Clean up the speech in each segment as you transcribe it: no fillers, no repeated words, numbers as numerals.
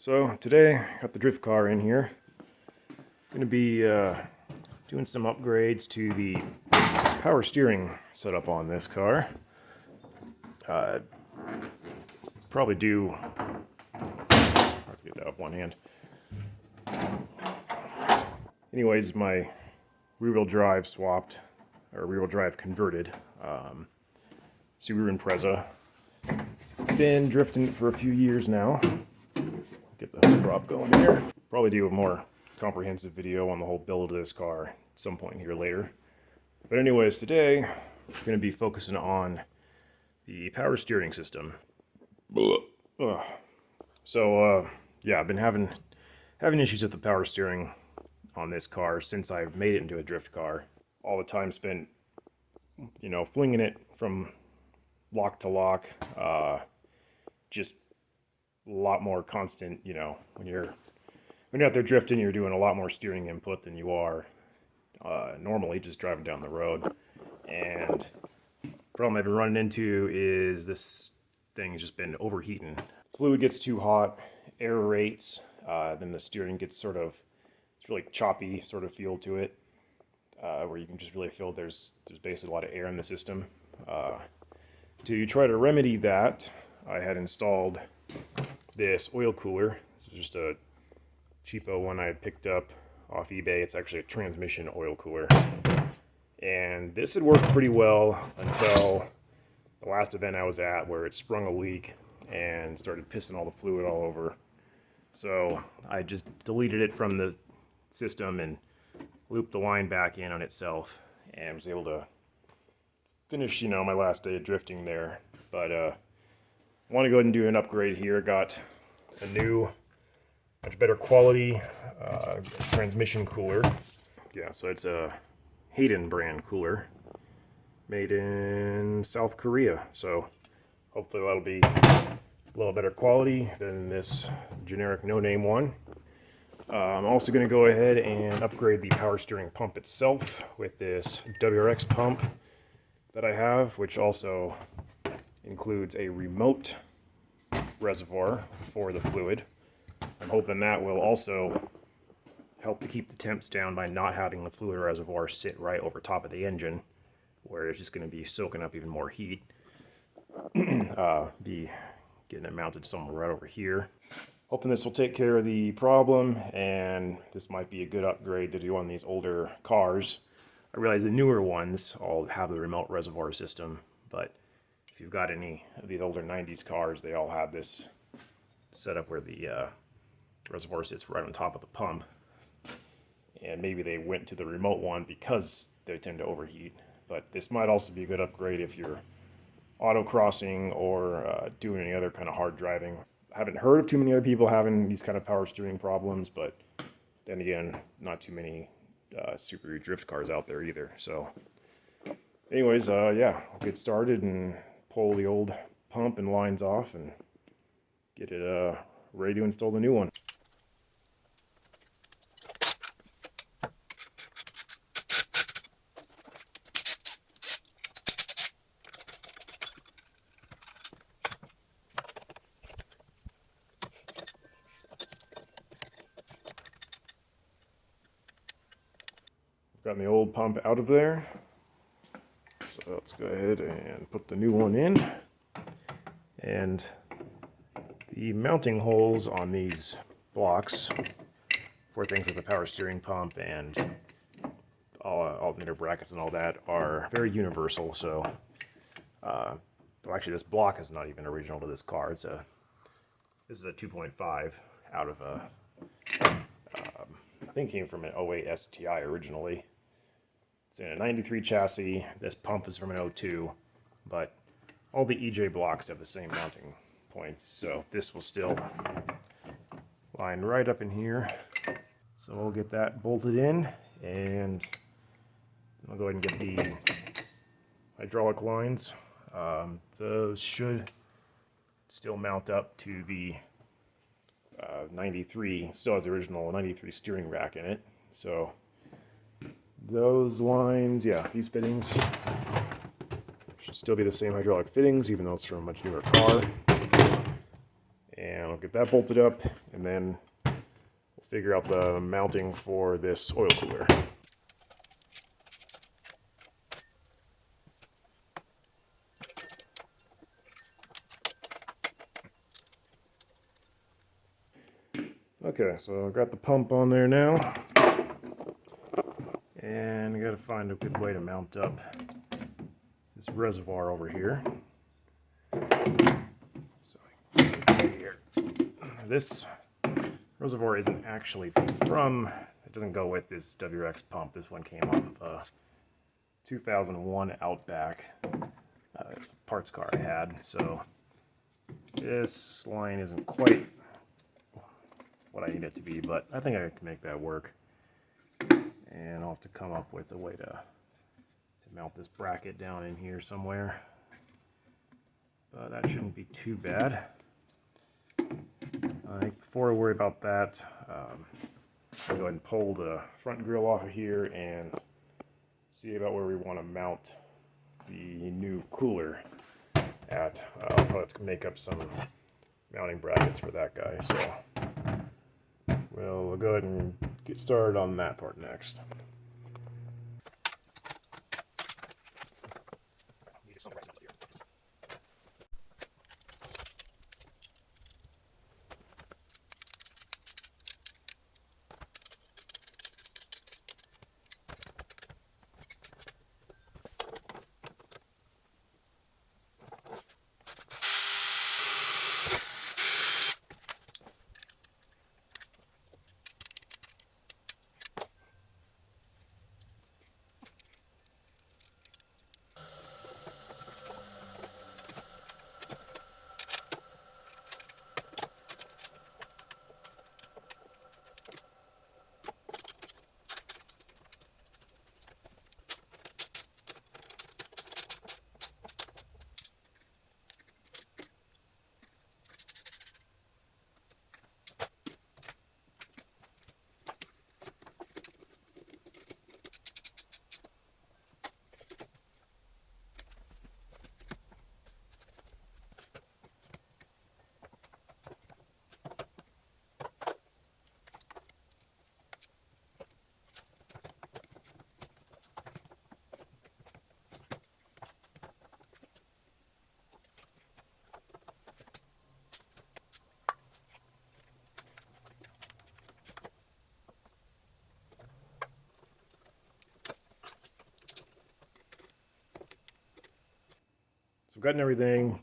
So today, got the drift car in here. Going to be doing some upgrades to the power steering setup on this car. Probably do. I have to get that up one hand. Anyways, my rear-wheel drive swapped, or rear-wheel drive converted. Subaru Impreza. Been drifting it for a few years now. Let's get the hook prop going here. Probably do a more comprehensive video on the whole build of this car at some point here later. But anyways, today we're going to be focusing on the power steering system. So yeah, I've been having issues with the power steering on this car since I've made it into a drift car. All the time spent, flinging it from lock to lock. Just a lot more constant, when you're out there drifting, you're doing a lot more steering input than you are normally just driving down the road. And the problem I've been running into is this thing has just been overheating. Fluid gets too hot, air rates, then the steering gets it's really choppy sort of feel to it, where you can just really feel there's basically a lot of air in the system. To try to remedy that, I had installed this oil cooler. This is just a cheapo one I had picked up off eBay. It's actually a transmission oil cooler. And this had worked pretty well until the last event I was at, where it sprung a leak and started pissing all the fluid all over. So I just deleted it from the system and looped the line back in on itself and was able to finish, my last day of drifting there. But I want to go ahead and do an upgrade here. Got a new, much better quality transmission cooler. Yeah, so it's a Hayden brand cooler made in South Korea. So hopefully that'll be a little better quality than this generic no-name one. I'm also going to go ahead and upgrade the power steering pump itself with this WRX pump that I have, which also includes a remote reservoir for the fluid. I'm hoping that will also help to keep the temps down by not having the fluid reservoir sit right over top of the engine, where it's just going to be soaking up even more heat. Be getting it mounted somewhere right over here. Hoping this will take care of the problem, and this might be a good upgrade to do on these older cars. I realize the newer ones all have the remote reservoir system, but if you've got any of these older 90s cars, they all have this setup where the reservoir sits right on top of the pump. And maybe they went to the remote one because they tend to overheat. But this might also be a good upgrade if you're autocrossing or doing any other kind of hard driving. I haven't heard of too many other people having these kind of power steering problems, but then again, not too many Subaru drift cars out there either. So anyways, yeah, I'll get started and pull the old pump and lines off and get it ready to install the new one. Gotten the old pump out of there, so let's go ahead and put the new one in. And the mounting holes on these blocks for things like the power steering pump and alternator brackets and all that are very universal. So well, actually this block is not even original to this car. This is a 2.5 out of a I think it came from an 08 STI originally. It's in a 93 chassis. This pump is from an 02, but all the EJ blocks have the same mounting points, so this will still line right up in here. So we'll get that bolted in, and I'll go ahead and get the hydraulic lines. Those should still mount up to the 93, still has the original 93 steering rack in it. So those lines, yeah, these fittings should still be the same hydraulic fittings, even though it's from a much newer car. And I'll get that bolted up, and then we'll figure out the mounting for this oil cooler. Okay, so I've got the pump on there now, and I gotta find a good way to mount up this reservoir over here. So let's see here. This reservoir isn't actually from, it doesn't go with this WX pump. This one came off of a 2001 Outback parts car I had, so this line isn't quite what I need it to be, but I think I can make that work. And I'll have to come up with a way to mount this bracket down in here somewhere. But that shouldn't be too bad. I think before I worry about that, I'll go ahead and pull the front grill off of here and see about where we want to mount the new cooler at. I'll probably have to make up some mounting brackets for that guy. So we'll go ahead and get started on that part next. So I've gotten everything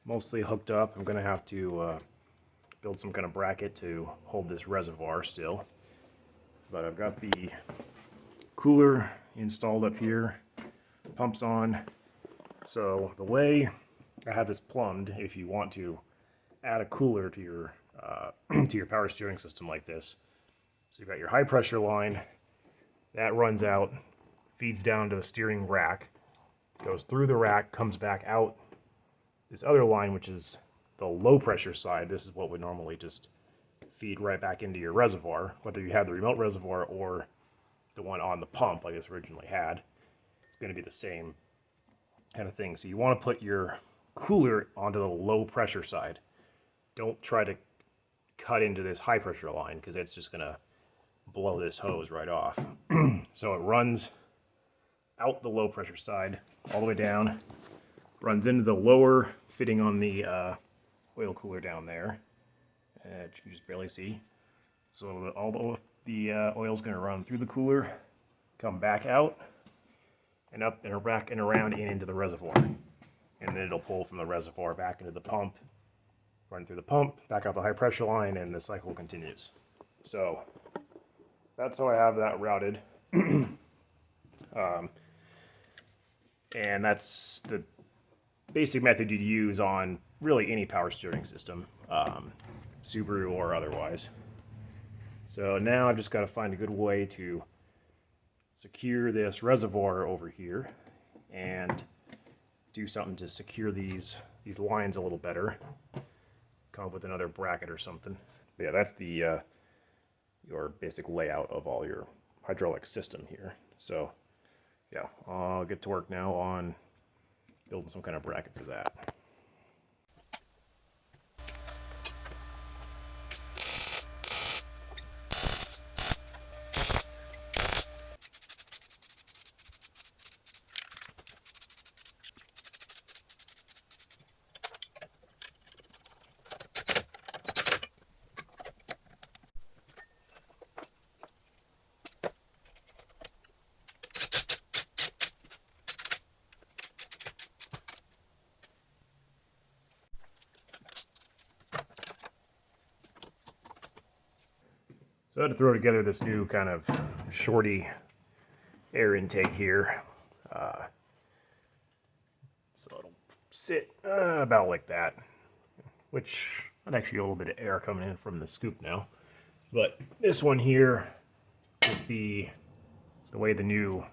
mostly hooked up. I'm going to have to build some kind of bracket to hold this reservoir still. But I've got the cooler installed up here, pumps on. So the way I have this plumbed, if you want to add a cooler to your to your power steering system like this, so you've got your high pressure line that runs out, feeds down to the steering rack, goes through the rack, comes back out this other line, which is the low pressure side. This is what would normally just feed right back into your reservoir, whether you have the remote reservoir or the one on the pump like this originally had. It's going to be the same kind of thing. So you want to put your cooler onto the low pressure side. Don't try to cut into this high pressure line, because it's just going to blow this hose right off. So it runs out the low pressure side all the way down, runs into the lower fitting on the oil cooler down there, you can just barely see. So all the oil's going to run through the cooler, come back out, and up and back and around and into the reservoir. And then it'll pull from the reservoir back into the pump, run through the pump, back out the high pressure line, and the cycle continues. So that's how I have that routed. And that's the basic method you'd use on really any power steering system, Subaru or otherwise. So now I've just got to find a good way to secure this reservoir over here and do something to secure these lines a little better. Come up with another bracket or something. But yeah, that's the your basic layout of all your hydraulic system here. So yeah, I'll get to work now on building some kind of bracket for that. So I had to throw together this new kind of shorty air intake here. So it'll sit about like that, which I'd actually a little bit of air coming in from the scoop now. But this one here, with the way the new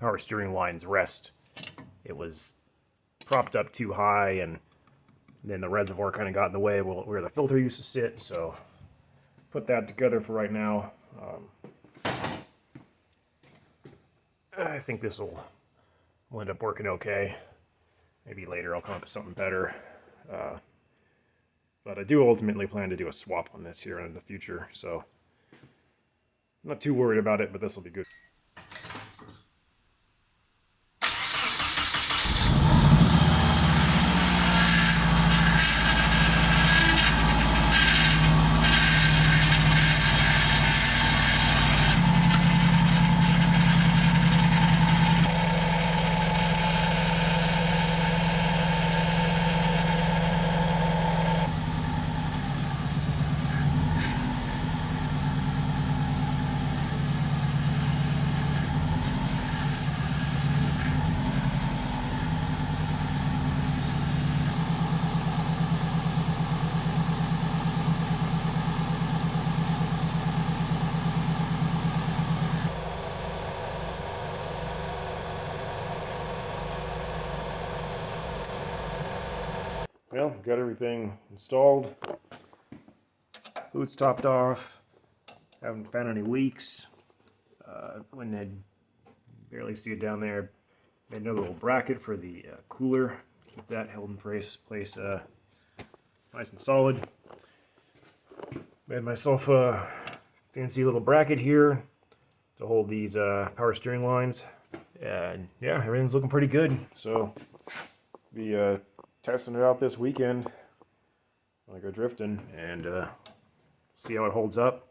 power steering lines rest, it was propped up too high, and then the reservoir kind of got in the way where the filter used to sit. So put that together for right now. I think this will end up working okay. Maybe later I'll come up with something better. But I do ultimately plan to do a swap on this here in the future, so I'm not too worried about it, but this will be good. Well, got everything installed. Fluid's topped off. Haven't found any leaks. Went ahead, barely see it down there. Made another little bracket for the cooler. Keep that held in place nice and solid. Made myself a fancy little bracket here to hold these power steering lines. And yeah, everything's looking pretty good. So be testing it out this weekend when I go drifting, and see how it holds up,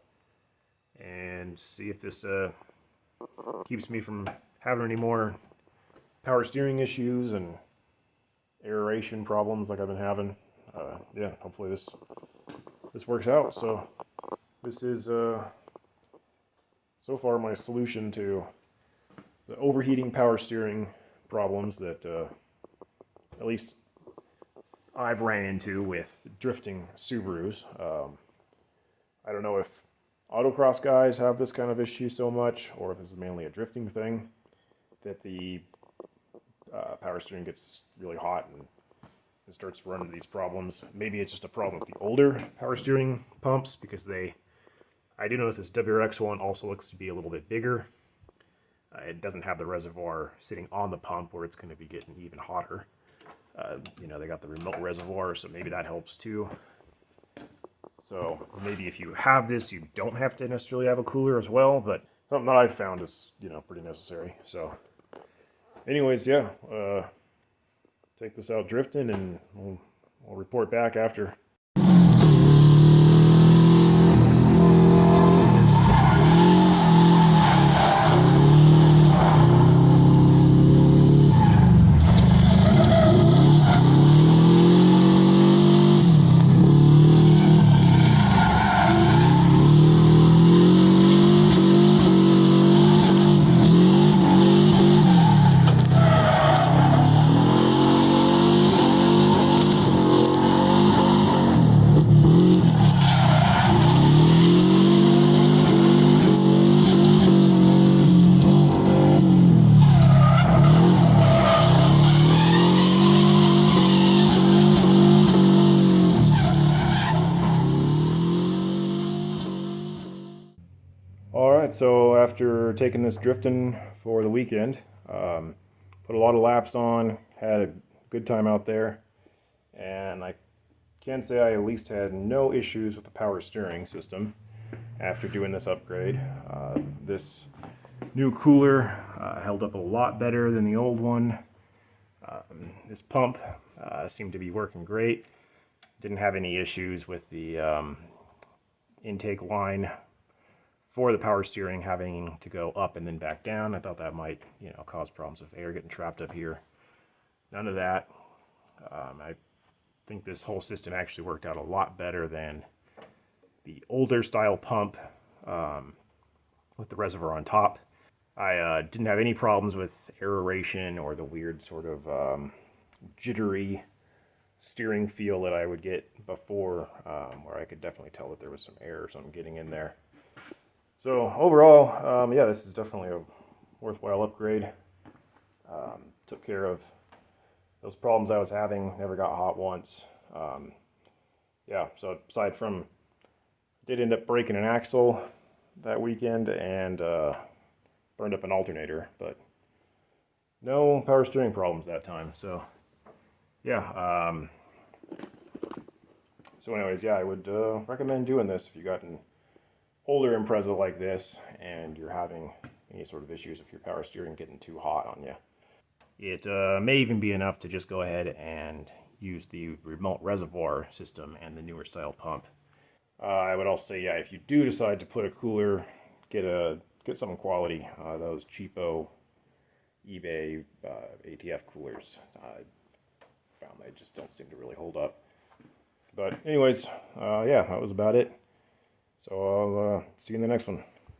and see if this keeps me from having any more power steering issues and aeration problems like I've been having. Yeah, hopefully this works out. So this is so far my solution to the overheating power steering problems that at least I've ran into with drifting Subarus. I don't know if autocross guys have this kind of issue so much, or if this is mainly a drifting thing, that the power steering gets really hot and it starts running into these problems. Maybe it's just a problem with the older power steering pumps, because I do notice this WRX one also looks to be a little bit bigger. It doesn't have the reservoir sitting on the pump where it's going to be getting even hotter. They got the remote reservoir, so maybe that helps too. So maybe if you have this, you don't have to necessarily have a cooler as well, but something that I've found is, pretty necessary. So anyways, yeah, take this out drifting, and we'll report back after. Alright, so after taking this drifting for the weekend, put a lot of laps on, had a good time out there, and I can say I at least had no issues with the power steering system after doing this upgrade. This new cooler held up a lot better than the old one. This pump seemed to be working great. Didn't have any issues with the intake line for the power steering having to go up and then back down. I thought that might, cause problems with air getting trapped up here. None of that. I think this whole system actually worked out a lot better than the older style pump with the reservoir on top. I didn't have any problems with aeration or the weird sort of jittery steering feel that I would get before, where I could definitely tell that there was some air or something getting in there. So overall, yeah, this is definitely a worthwhile upgrade. Took care of those problems I was having, never got hot once. Yeah, so aside from, did end up breaking an axle that weekend and burned up an alternator, but no power steering problems that time. So yeah, so anyways, yeah, I would recommend doing this if you got an older Impreza like this and you're having any sort of issues with your power steering getting too hot on you. It may even be enough to just go ahead and use the remote reservoir system and the newer style pump. I would also say, yeah, if you do decide to put a cooler, get something quality. Those cheapo eBay ATF coolers, I found they just don't seem to really hold up. But anyways, yeah, that was about it. So I'll see you in the next one.